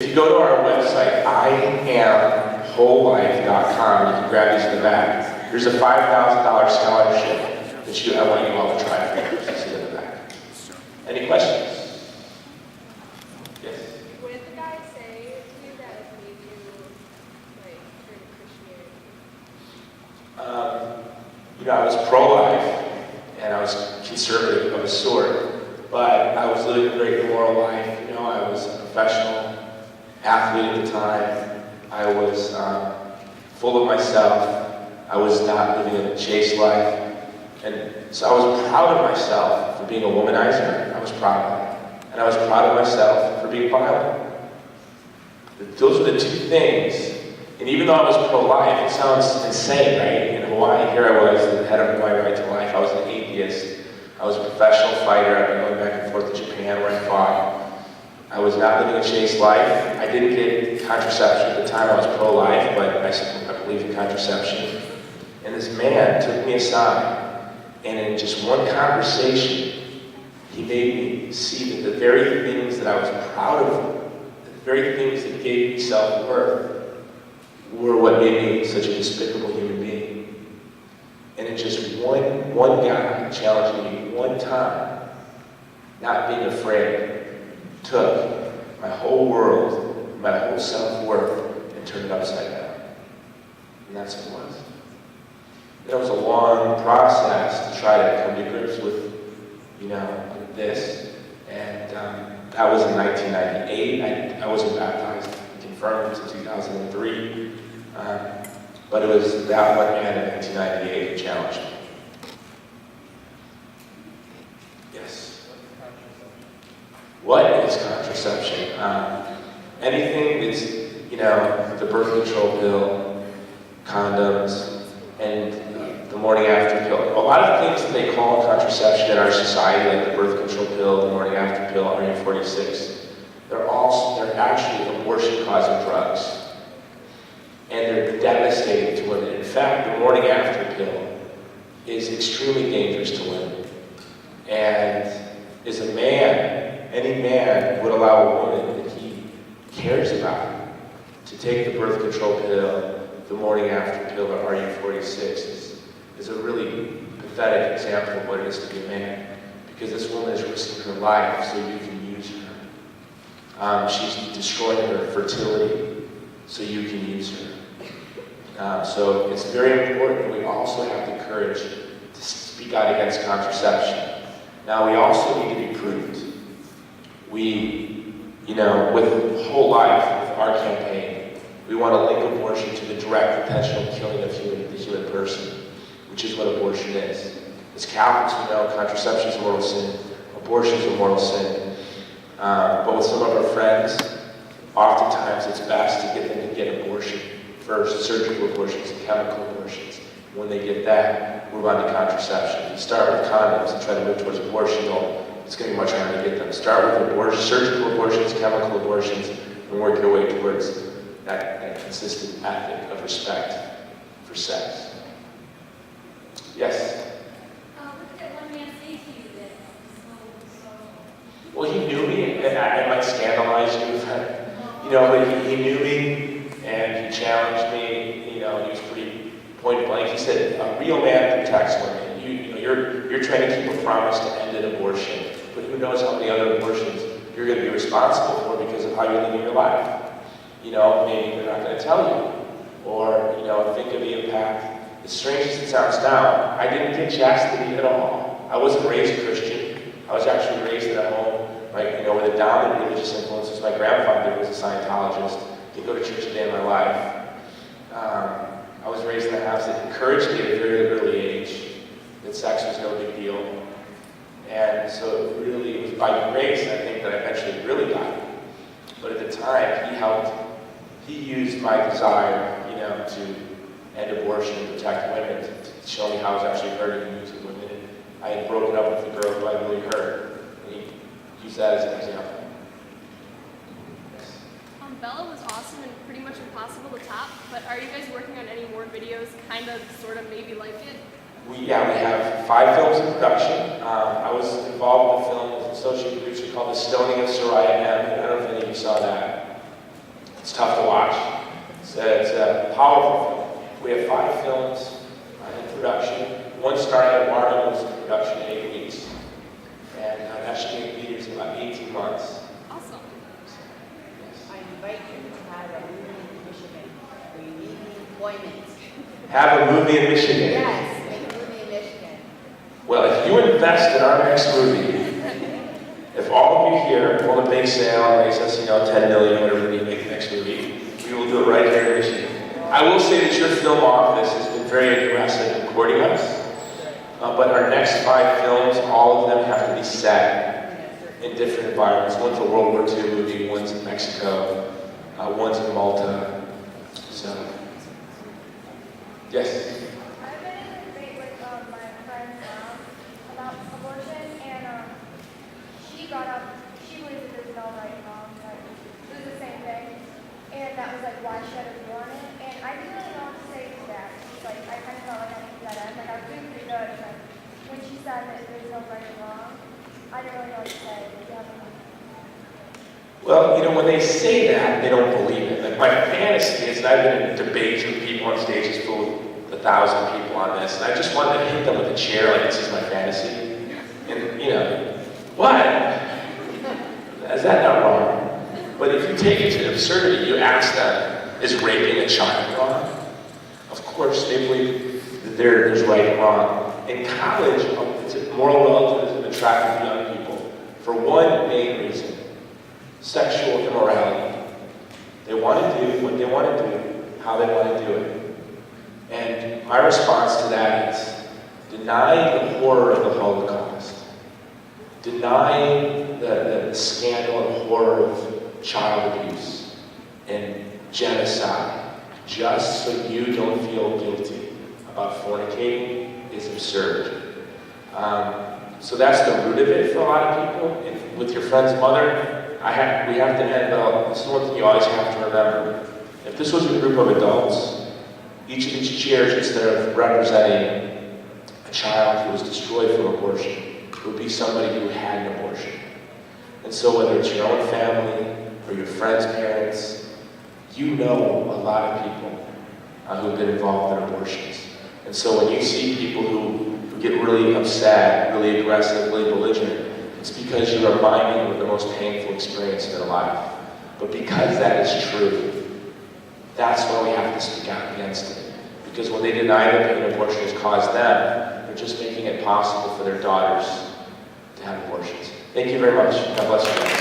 If you go to our website, iamwholelife.com, you can grab these in the back. There's a $5,000 scholarship that I want you all to try for. It's in the back. Any questions? Yes? What did the guy say to you that made you, like, turn to Christianity? I was pro-life, and I was conservative of a sort, but I was living a very immoral life. I was a professional athlete at the time. I was full of myself. I was not living a chaste life. And so I was proud of myself for being a womanizer. I was proud of it. And I was proud of myself for being violent. Those were the two things. And even though I was pro-life, it sounds insane, right? In Hawaii, here I was, the head of Hawaii Right to Life. I was an atheist. I was a professional fighter. I've been going back and forth to Japan where I fought. I was not living a chaste life. I didn't get contraception at the time. I was pro-life, but I believe in contraception. And this man took me aside, and in just one conversation, he made me see that the very things that I was proud of, the very things that gave me self-worth, were what made me such a despicable human being. And in just one guy challenging me one time, not being afraid, took my whole world, my whole self-worth, and turned it upside down. And that's what it was. It was a long process to try to come to grips with, this. And that was in 1998. I wasn't baptized, confirmed until 2003. But it was that one man in 1998 who challenged me. Yes? What is contraception? Anything that's, the birth control pill, condoms, and the morning after pill. A lot of things that they call contraception in our society, like the birth control pill, the morning after pill, RE46, they're actually abortion-causing drugs. And they're devastating to women. In fact, the morning after pill is extremely dangerous to women. And as a man, any man would allow a woman that he cares about to take the birth control pill, the morning after pill, or RE46 is a really pathetic example of what it is to be a man. Because this woman is risking her life so you can use her. She's destroying her fertility so you can use her. So it's very important that we also have the courage to speak out against contraception. Now we also need to be prudent. With whole life, with our campaign, we want to link abortion to the direct intentional killing of the human person, which is what abortion is. As Catholics, we know contraception is a mortal sin, abortion is a mortal sin. But with some of our friends, oftentimes it's best to get them to get abortion first, surgical abortions and chemical abortions. When they get that, move on to contraception. If you start with condoms and try to move towards abortion, it's going to be much harder to get them. Start with surgical abortions, chemical abortions, and work your way towards that consistent ethic of respect for sex. Yes? What did one man say to you that Well, he knew me, and I might scandalize you, but he knew me, and he challenged me. He was pretty point blank. He said, "A real man protects women. You're trying to keep a promise to end an abortion, but who knows how many other abortions you're going to be responsible for because of how you're living your life. Maybe they're not going to tell you, or think of the impact." As strange as it sounds now, I didn't get chastity at all. I wasn't raised Christian. I was actually raised at home, with a dominant religious influences. My grandfather was a Scientologist. Didn't go to church a day in my life. I was raised in a house that encouraged me at a very early age that sex was no big deal. And so it was by grace, I think, that I eventually really got it. But at the time, he used my desire, to end abortion and protect women, to show me how I was actually hurting and using women. And I had broken up with the girl who I really hurt. And he used that as an example. Bella was awesome and pretty much impossible to top, but are you guys working on any more videos, sort of, maybe like it? We have 5 films in production. I was involved in the film as an associate producer called The Stoning of Soraya M. I don't know if any of you saw that. It's a powerful film. We have 5 films in production. One starting tomorrow, goes in production in 8 weeks. And that should be in theaters in about 18 months. Awesome. I invite you to have a movie in Michigan. We need employment. Have a movie in Michigan. Yes, make a movie in Michigan. Well, if you invest in our next movie, if all of you here pull a big sale, makes us, 10 million, whatever we make the next movie, we will do it right here in Michigan. I will say that your film office has been very aggressive in courting us, but our next 5 films, all of them have to be set in different environments. One's a World War II movie, one's in Mexico, one's in Malta. So, yes? I've been in a debate with my friend's mom about abortion, and she brought up, she believes that there's no right and wrong, but it was the same thing, and that was like why she had a view on it, and I didn't really know what to say to that. Like, I kind of felt like I came to that end, like I was doing pretty good, but when she said that there's no right and wrong, I didn't really know what to say. Did you have any? Well, when they say that, they don't believe it. Like, my fantasy is that I've been in debates with people on stages full of 1,000 people on this, and I just wanted to hit them with a chair like this is my fantasy. And, what? Is that not wrong? But if you take it to absurdity, you ask them, is raping a child wrong? Of course, they believe that there's right and wrong. In college, moral relativism attracts young people for one main reason: sexual immorality. They want to do what they want to do, how they want to do it. And my response to that is deny the horror of the Holocaust. Deny the scandal and horror of child abuse and genocide just so you don't feel guilty about fornicating is absurd. So that's the root of it for a lot of people. And with your friend's mother, we have to end up, this is one thing you always have to remember. If this was a group of adults, each of these chairs, instead of representing a child who was destroyed from abortion, would be somebody who had an abortion. And so whether it's your own family or your friend's parents, you know a lot of people who have been involved in abortions. And so when you see people who get really upset, really aggressive, really belligerent, it's because you're reminding them of the most painful experience in their life. But because that is true, that's why we have to speak out against it. Because when they deny the pain abortion has caused them, they're just making it possible for their daughters to have abortions. Thank you very much. God bless you.